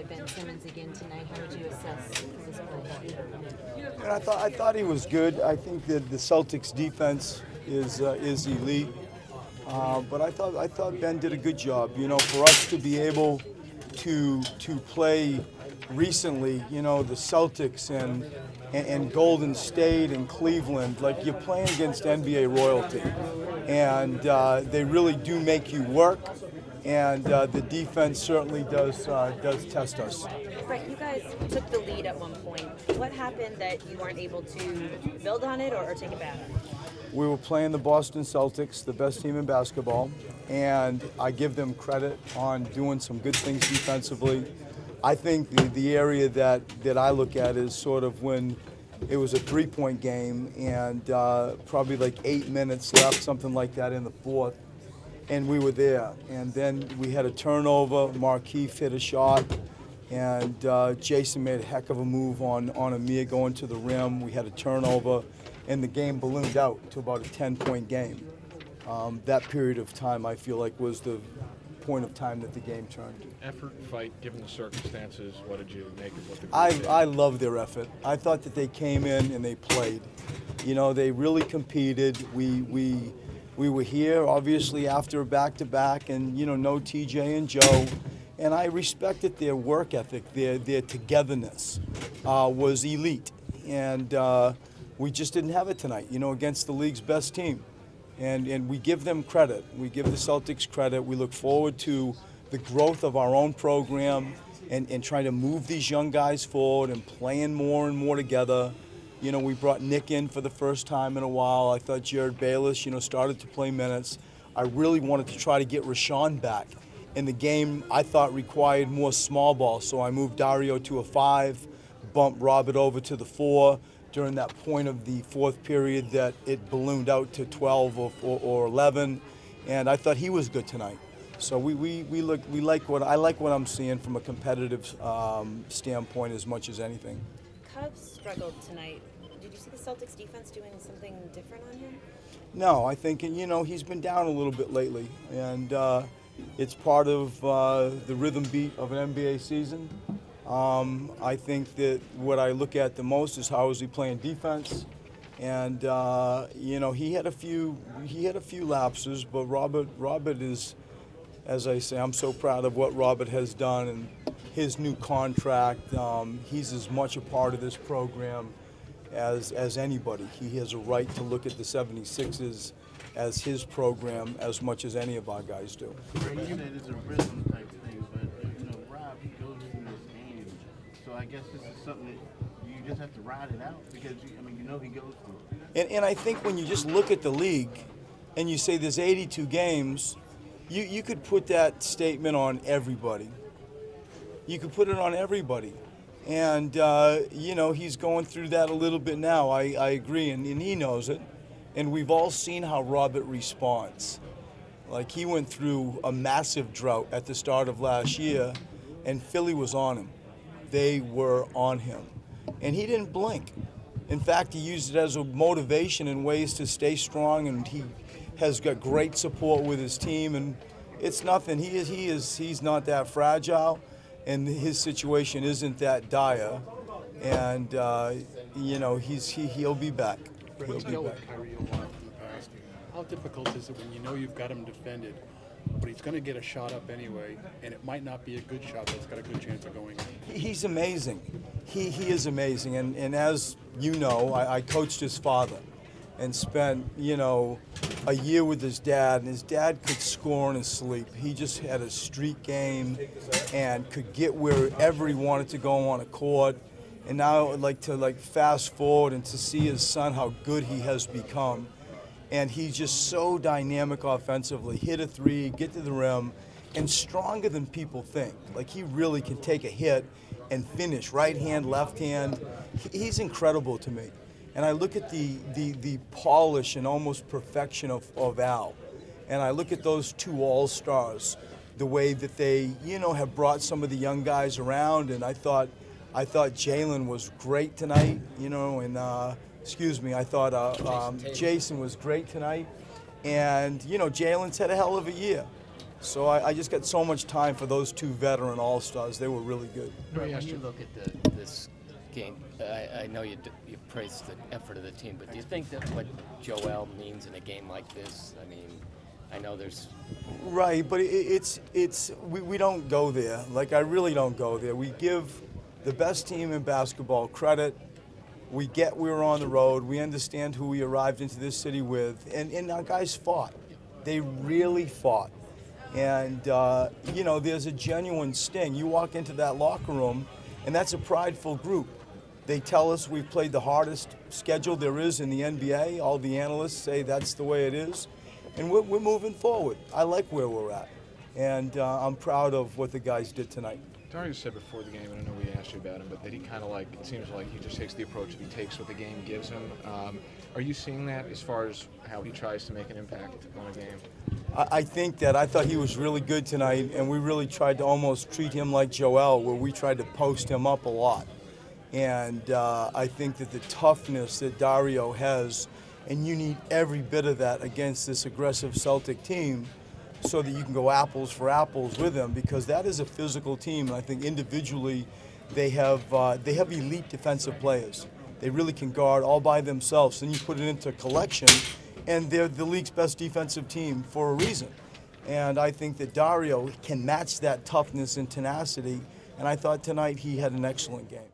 Ben Simmons again tonight. How would you assess his play? And I thought he was good. I think that the Celtics defense is elite. But I thought Ben did a good job. You know, for us to be able to play recently, you know, the Celtics and Golden State and Cleveland, like you're playing against NBA royalty, and they really do make you work. And the defense certainly does test us. Brett, you guys took the lead at one point. What happened that you weren't able to build on it or take it back? We were playing the Boston Celtics, the best team in basketball, and I give them credit on doing some good things defensively. I think the area that I look at is sort of when it was a three-point game and probably like 8 minutes left, something like that in the fourth, and we were there. And then we had a turnover, Markieff hit a shot, and Jason made a heck of a move on Amir going to the rim. We had a turnover, and the game ballooned out to about a 10-point game. That period of time, I feel like, was the point of time that the game turned. Effort, fight, given the circumstances, what did you make of what the group did? I love their effort. I thought that they came in and they played. You know, they really competed. We were here, obviously, after a back-to-back, and, you know, no TJ and Joe. And I respected their work ethic, their togetherness was elite. And we just didn't have it tonight, you know, against the league's best team. And we give them credit. We give the Celtics credit. We look forward to the growth of our own program and trying to move these young guys forward and playing more and more together. You know, we brought Nick in for the first time in a while. I thought Jared Bayless, you know, started to play minutes. I really wanted to try to get Rashawn back. In the game, I thought required more small ball, so I moved Dario to a 5, bumped Robert over to the 4. During that point of the fourth period that it ballooned out to 12 or 11, and I thought he was good tonight. So I like what I'm seeing from a competitive standpoint as much as anything. Cubs struggled tonight. Did you see the Celtics defense doing something different on him? No, I think, you know, he's been down a little bit lately, and it's part of the rhythm beat of an NBA season. I think that what I look at the most is how is he playing defense, and you know, he had a few lapses, but Robert is, as I say, I'm so proud of what Robert has done and his new contract. He's as much a part of this program as anybody. He has a right to look at the 76ers as his program as much as any of our guys do. You said it's a rhythm type thing, but you know, Rob, he goes through this game, so I guess this is something that you just have to ride it out because I mean, you know, he goes through it. And I think when you just look at the league and you say there's 82 games, you could put that statement on everybody. You could put it on everybody. And, you know, he's going through that a little bit now. I agree, and he knows it. And we've all seen how Robert responds. Like, he went through a massive drought at the start of last year, and Philly was on him. They were on him. And he didn't blink. In fact, he used it as a motivation in ways to stay strong, and he has got great support with his team. And it's nothing. He's not that fragile, and his situation isn't that dire. And, you know, he'll be back. He's dealt with Kyrie a lot in the past. How difficult is it when you know you've got him defended, but he's going to get a shot up anyway, and it might not be a good shot, but it's got a good chance of going in? He's amazing. He is amazing. And as you know, I coached his father and spent, you know, a year with his dad, and his dad could score in his sleep. He just had a street game and could get wherever he wanted to go on a court. And now, to fast forward and to see his son, how good he has become. And he's just so dynamic offensively. Hit a 3, get to the rim, and stronger than people think. Like, he really can take a hit and finish, right hand, left hand. He's incredible to me. And I look at the polish and almost perfection of Al. And I look at those two all-stars, the way that they, you know, have brought some of the young guys around. And I thought Jalen was great tonight, you know, and I thought Jason was great tonight. And, you know, Jalen's had a hell of a year. So I just got so much time for those two veteran all-stars. They were really good. When you look at this game, I know you praised the effort of the team, but do you think that what Joel means in a game like this? I mean, I know there's right, but we don't go there. Like, I really don't go there. We give the best team in basketball credit. We get we were on the road. We understand who we arrived into this city with, and our guys fought. They really fought. And, you know, there's a genuine sting. You walk into that locker room, and that's a prideful group. They tell us we've played the hardest schedule there is in the NBA. All the analysts say that's the way it is. And we're moving forward. I like where we're at. And I'm proud of what the guys did tonight. Dario said before the game, and I know we asked you about him, but that he kind of like, it seems like he just takes the approach that he takes what the game gives him. Are you seeing that as far as how he tries to make an impact on a game? I think that I thought he was really good tonight, and we really tried to almost treat him like Joel, where we tried to post him up a lot. And I think that the toughness that Dario has, and you need every bit of that against this aggressive Celtic team so that you can go apples for apples with them, because that is a physical team. And I think individually they have elite defensive players. They really can guard all by themselves. Then you put it into collection, and they're the league's best defensive team for a reason. And I think that Dario can match that toughness and tenacity, and I thought tonight he had an excellent game.